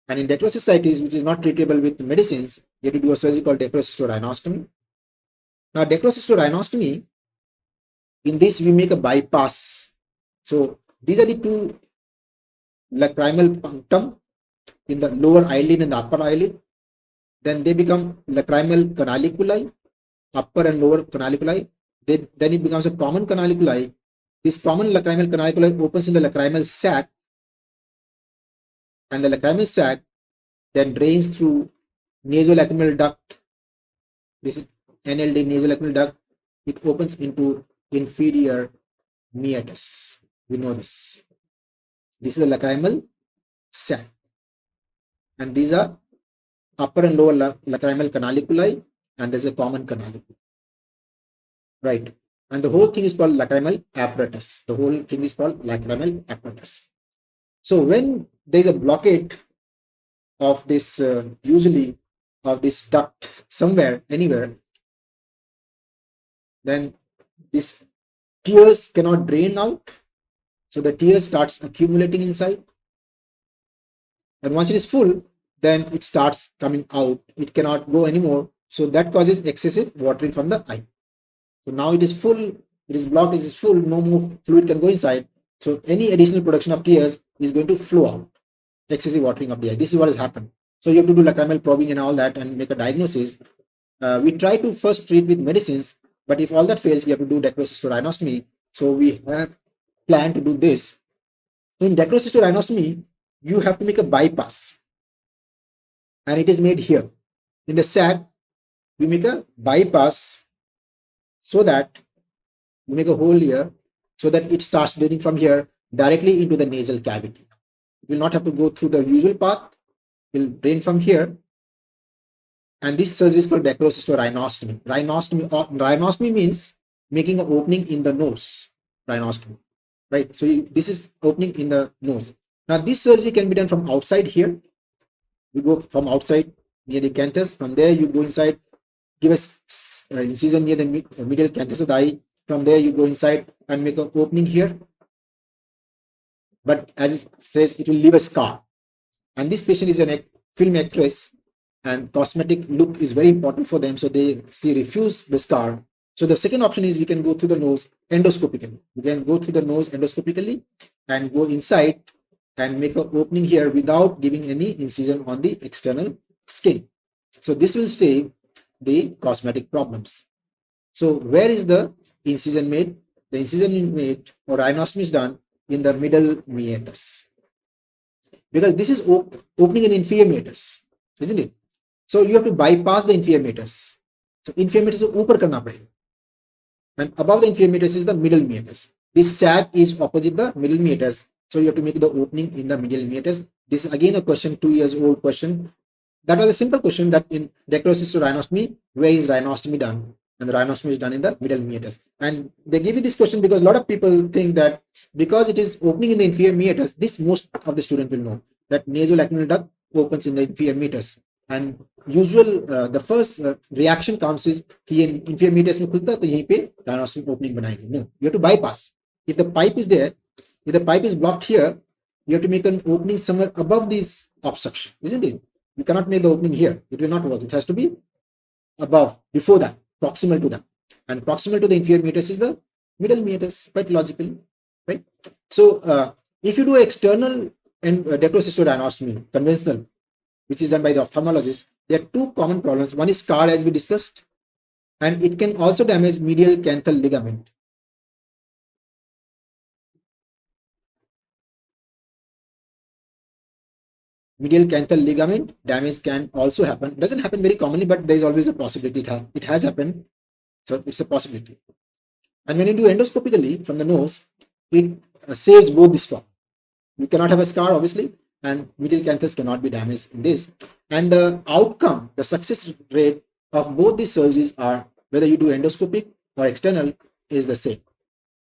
And in dacrocystitis, which is not treatable with medicines, you have to do a surgery called dacrocystorhinostomy. Now, dacrocystorhinostomy, in this we make a bypass. So these are the two lacrimal punctum in the lower eyelid and the upper eyelid. Then they become lacrimal canaliculi, upper and lower canaliculi. Then it becomes a common canaliculi. This common lacrimal canaliculi opens in the lacrimal sac, and the lacrimal sac then drains through nasolacrimal duct. This is NLD, nasolacrimal duct. It opens into inferior meatus. We know this. This is the lacrimal sac, and these are upper and lower lacrimal canaliculi, and there's a common canaliculi. Right. And the whole thing is called lacrimal apparatus. The whole thing is called lacrimal apparatus. So when there is a blockade of this, usually of this duct somewhere, anywhere, then this tears cannot drain out. So the tears starts accumulating inside. And once it is full, then it starts coming out. It cannot go anymore. So that causes excessive watering from the eye. So now it is full, it is blocked, it is full, no more fluid can go inside. So any additional production of tears is going to flow out. Excessive watering of the eye. This is what has happened. So you have to do lacrimal probing and all that and make a diagnosis. We try to first treat with medicines, but if all that fails, we have to do dacrocystorhinostomy. So we have planned to do this. In dacrocystorhinostomy, you have to make a bypass, and it is made here. In the sac, we make a bypass so that we make a hole here so that it starts draining from here directly into the nasal cavity. It will not have to go through the usual path. It will drain from here. And this surgery is called dacrocystorhinostomy. Rhinostomy means making an opening in the nose. Rhinostomy. Right? So this is opening in the nose. Now this surgery can be done from outside here. You go from outside near the canthus. From there you go inside, give a incision near the medial canthus of the eye. From there you go inside and make an opening here. but as it says, it will leave a scar. And this patient is a film actress, and cosmetic look is very important for them, so they refuse the scar. So the second option is we can go through the nose endoscopically. We can go through the nose endoscopically and go inside and make an opening here without giving any incision on the external skin. So this will save the cosmetic problems. So where is the incision made? The incision is made, or rhinostomy is done in the middle meatus, because this is opening in the inferior meatus, isn't it? So you have to bypass the inferior meatus. So inferior meatus को ऊपर करना पड़ेगा, and above the inferior meatus is the middle meatus. This sac is opposite the middle meatus, so you have to make the opening in the middle meatus. This is again a question, 2 years old question. That was a simple question, that in dacryocysto rhinostomy, where is rhinostomy done? And the rhinostomy is done in the middle meatus. And they give you this question because a lot of people think that because it is opening in the inferior meatus, this most of the student will know, that nasolacrimal duct opens in the inferior meatus. And usual the first reaction comes is कि inferior meatus में खुलता तो यहीं पे rhinostomy opening बनाएंगे. No, you have to bypass. If the pipe is there, if the pipe is blocked here, you have to make an opening somewhere above this obstruction, isn't it? You cannot make the opening here. It will not work. It has to be above, before that, proximal to that. And proximal to the inferior meatus is the middle meatus, quite logical, right? So if you do external and dacryocysto conventional, which is done by the ophthalmologist, there are two common problems. One is scar, as we discussed, and it can also damage medial canthal ligament. Medial canthal ligament damage can also happen. It doesn't happen very commonly, but there is always a possibility. It has happened, so it's a possibility. And when you do endoscopically from the nose, it saves both this problem. You cannot have a scar, obviously, and medial canthus cannot be damaged in this. And the outcome, the success rate of both these surgeries are, whether you do endoscopic or external, is the same.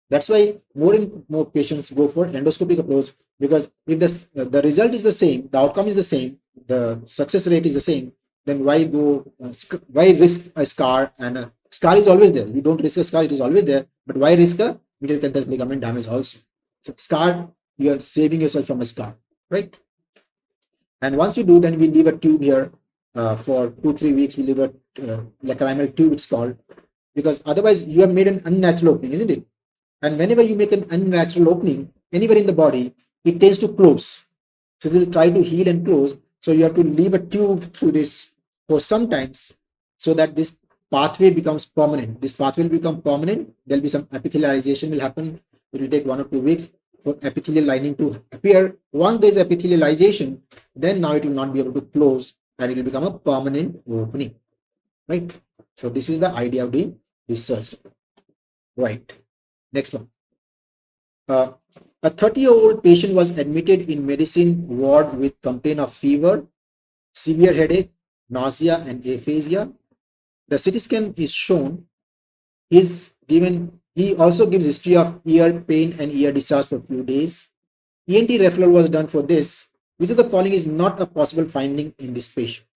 That's why more and more patients go for endoscopic approach, because if the result is the same, the outcome is the same, the success rate is the same, then why risk a scar? And a scar is always there. You don't risk a scar, it is always there. But why risk a medial canthal ligament damage also? So scar, you are saving yourself from a scar, right? And once you do, then we leave a tube here for 2-3 weeks. We leave a lacrimal tube, it's called, because otherwise you have made an unnatural opening, isn't it? And whenever you make an unnatural opening anywhere in the body, it tends to close. So they'll try to heal and close. So you have to leave a tube through this for some times, so that this pathway becomes permanent. This pathway will become permanent. There'll be some epithelialization will happen. It will take 1 or 2 weeks for epithelial lining to appear. Once there's epithelialization, then now it will not be able to close, and it will become a permanent opening, right? So this is the idea of doing this surgery, right? Next one. A 30-year-old patient was admitted in medicine ward with complaint of fever, severe headache, nausea, and aphasia. The CT scan is shown. He also gives history of ear pain and ear discharge for a few days. ENT referral was done for this. Which of the following is not a possible finding in this patient?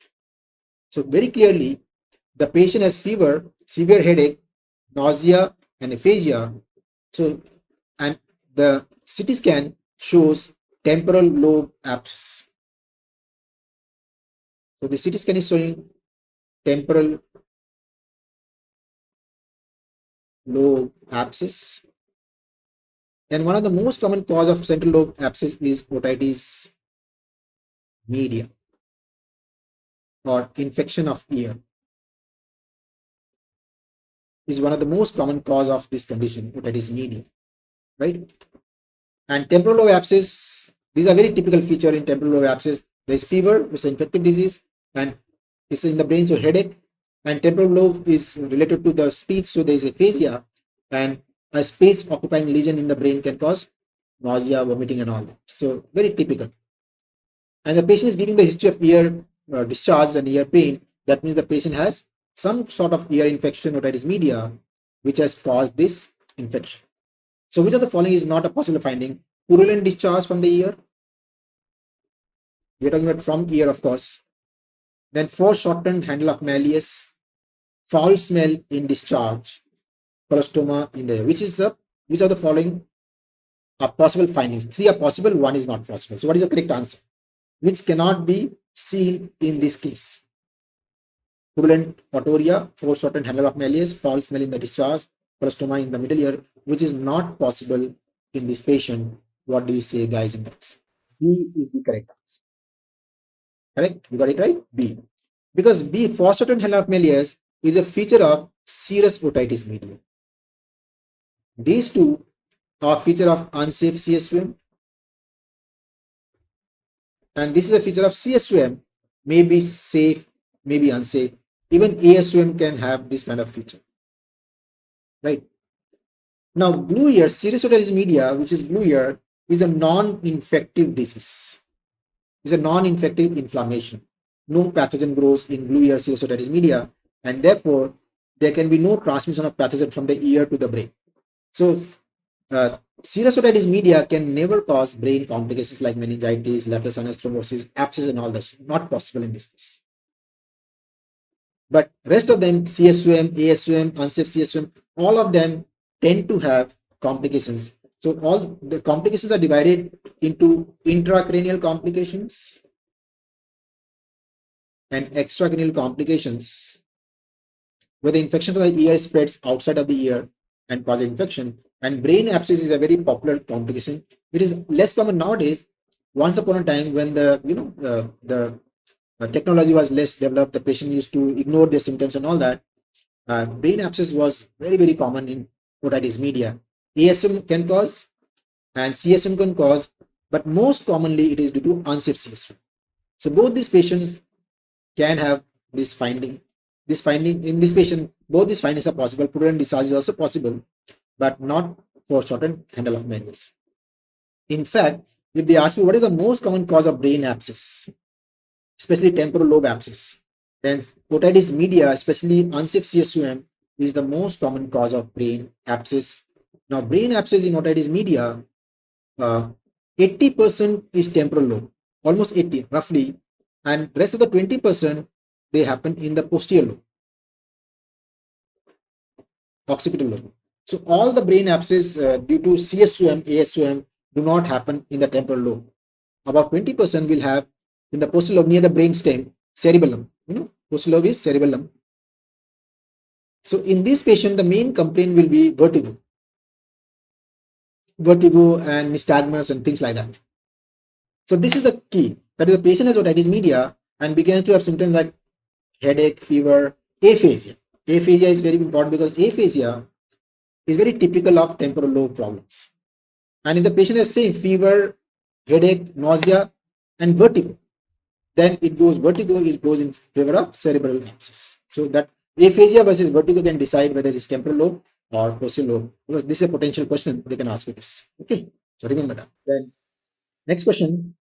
So very clearly, the patient has fever, severe headache, nausea, and aphasia. So, and the CT scan shows temporal lobe abscess. So the CT scan is showing temporal lobe abscess. And one of the most common cause of central lobe abscess is otitis media, or infection of ear. Is one of the most common cause of this condition, otitis media, right? And temporal lobe abscess, these are very typical feature in temporal lobe abscess. There is fever, which is an infective disease, and it's in the brain, so headache. And temporal lobe is related to the speech, so there is aphasia, and a space occupying lesion in the brain can cause nausea, vomiting, and all that. So very typical. And the patient is giving the history of ear discharge and ear pain. That means the patient has some sort of ear infection, otitis media, which has caused this infection. So which of the following is not a possible finding? Purulent discharge from the ear. We are talking about from ear, of course. Then foreshortened handle of malleus, foul smell in discharge, colostoma in the ear. Which of the following are possible findings. 3 are possible, 1 is not possible. So what is the correct answer? Which cannot be seen in this case? Purulent otorrhea, foreshortened handle of malleus, foul smell in the discharge, colostoma in the middle ear, which is not possible in this patient. What do you say, guys and girls? B is the correct answer. Correct? You got it right? B. Because B, foreshortened handle of malleus, is a feature of serous otitis media. These two are feature of unsafe CSUM, and this is a feature of CSUM, may be safe, may be unsafe. Even ASUM can have this kind of feature, right? Now, blue ear, serous otitis media, which is blue ear, is a non-infective disease. It's a non-infective inflammation. No pathogen grows in blue ear serous otitis media, and therefore there can be no transmission of pathogen from the ear to the brain. So, serous otitis media can never cause brain complications like meningitis, lateral sinus thrombosis, abscess, and all that. Not possible in this case. But rest of them, CSUM, ASUM, unsafe CSUM, all of them tend to have complications. So all the complications are divided into intracranial complications and extracranial complications, where the infection from the ear spreads outside of the ear and causes infection. And brain abscess is a very popular complication. It is less common nowadays. Once upon a time, when the technology was less developed, the patient used to ignore their symptoms and all that. Brain abscess was very, very common in otitis media. ASM can cause and CSM can cause, but most commonly it is due to unsafe CSM. So both these patients can have this finding. This finding in this patient, both these findings are possible. Purulent discharge is also possible, but not for shortened handle of malleus. In fact, if they ask you what is the most common cause of brain abscess, especially temporal lobe abscess, then otitis media, especially unsafe CSUM, is the most common cause of brain abscess. Now, brain abscess in otitis media, 80% is temporal lobe, almost 80 roughly, and rest of the 20% they happen in the posterior lobe, occipital lobe. So all the brain abscess due to CSUM, ASUM do not happen in the temporal lobe. About 20% will have in the posterior lobe near the brain stem, cerebellum. Posterior lobe is cerebellum. So in this patient, the main complaint will be vertigo and nystagmus and things like that. So this is the key, that the patient has otitis media and begins to have symptoms like headache, fever, aphasia. Aphasia is very important because aphasia is very typical of temporal lobe problems. And if the patient has same fever, headache, nausea, and vertigo, then it goes in favor of cerebral abscess. So that aphasia versus vertigo can decide whether it is temporal lobe or posterior lobe, because this is a potential question they can ask you this. Okay, so remember that. Then next question.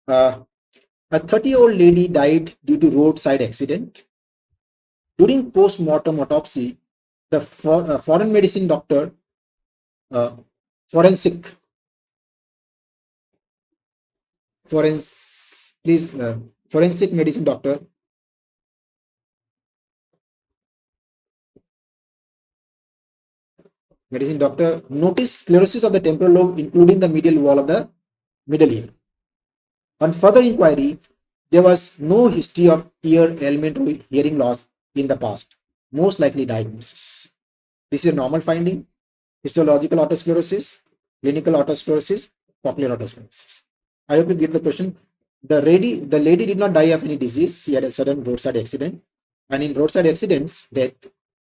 A 30-year-old lady died due to roadside accident. During post-mortem autopsy, the foreign medicine doctor, uh, forensic medicine doctor noticed sclerosis of the temporal lobe, including the medial wall of the middle ear. On further inquiry, there was no history of ear ailment or hearing loss in the past. Most likely diagnosis. This is a normal finding. Histological autosclerosis, clinical autosclerosis, cochlear autosclerosis. I hope you get the question. The lady did not die of any disease. She had a sudden roadside accident. And in roadside accidents, death,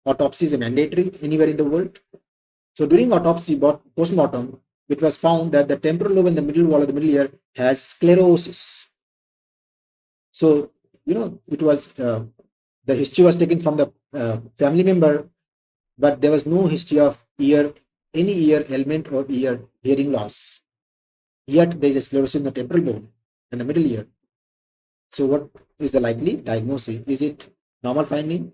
autopsy is mandatory anywhere in the world. So during autopsy, post-mortem, it was found that the temporal lobe and the middle wall of the middle ear has sclerosis. So, it was the history was taken from the family member, but there was no history of any ear ailment or ear hearing loss. Yet there is a sclerosis in the temporal bone and the middle ear. So what is the likely diagnosis? Is it normal finding?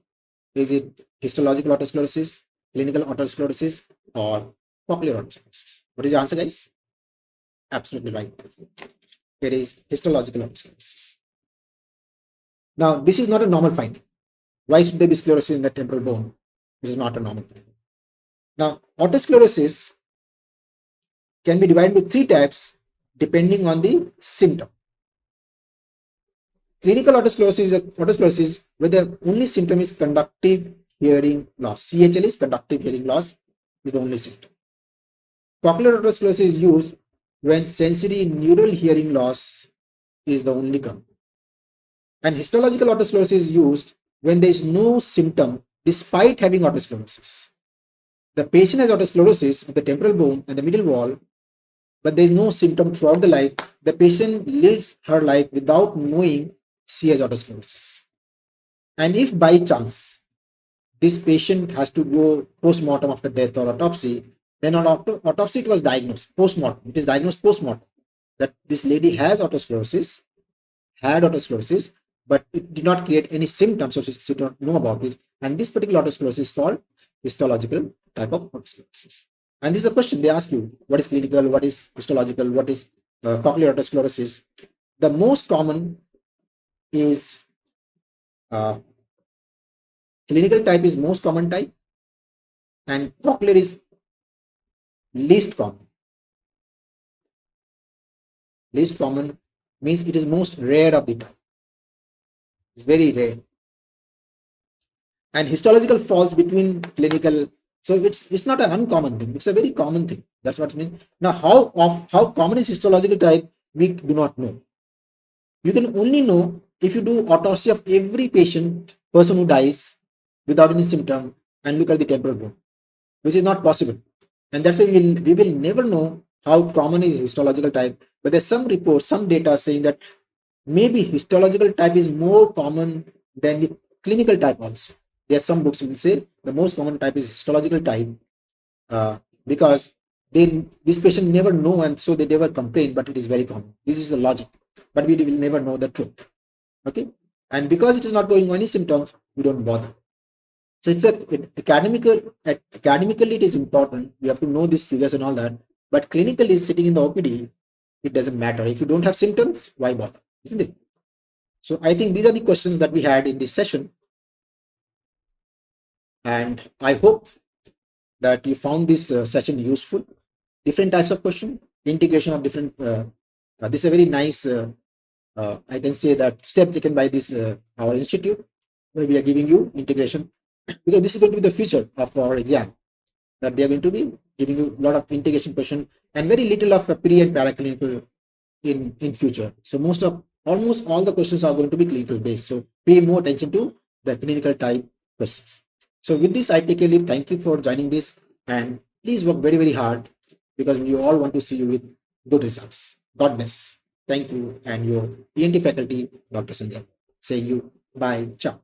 Is it histological autosclerosis, clinical autosclerosis, or cochlear autosclerosis? What is the answer, guys? Absolutely right. It is histological autosclerosis. Now, this is not a normal finding. Why should there be sclerosis in the temporal bone? This is not a normal finding. Now, autosclerosis can be divided into three types depending on the symptom. Clinical autosclerosis where the only symptom is conductive hearing loss. CHL is conductive hearing loss is the only symptom. Cochlear autosclerosis is used when sensory neural hearing loss is the only component. And histological autosclerosis is used when there is no symptom despite having autosclerosis. The patient has autosclerosis of the temporal bone and the middle wall, but there is no symptom throughout the life. The patient lives her life without knowing she has autosclerosis. And if by chance this patient has to go post-mortem after death or autopsy, then on autopsy it was diagnosed post-mortem. It is diagnosed post-mortem that this lady has autosclerosis, had autosclerosis, but it did not create any symptoms, so she did not know about it. And this particular autosclerosis is called histological type of autosclerosis. And this is a question they ask you: what is clinical, what is histological, what is cochlear autosclerosis? The most common is clinical type is most common type, and cochlear is least common. Least common means it is most rare of the type. It's very rare. And histological falls between clinical, so it's not an uncommon thing, it's a very common thing. That's what it means. Now how common is histological type, we do not know. You can only know if you do autopsy of every person who dies without any symptom and look at the temporal bone, which is not possible. And that's why we will never know how common is histological type. But there's some reports, some data saying that maybe histological type is more common than the clinical type also. There are some books will say the most common type is histological type because this patient never know and so they never complain, but it is very common. This is the logic, but we will never know the truth. Okay, and because it is not going any symptoms, we don't bother. So it's academically it is important. We have to know these figures and all that, but clinically sitting in the OPD, it doesn't matter. If you don't have symptoms, why bother, isn't it? So I think these are the questions that we had in this session. And I hope that you found this session useful. Different types of question, integration of different, this is a very nice, I can say that step taken by this, our institute, where we are giving you integration, because this is going to be the future of our exam, that they are going to be giving you a lot of integration question and very little of a pre and paraclinical in future. So almost all the questions are going to be clinical based. So pay more attention to the clinical type questions. So with this, I take a leave. Thank you for joining this, and please work very, very hard because we all want to see you with good results. God bless. Thank you, and your ENT faculty, Dr. Sandhya, saying you bye. Ciao.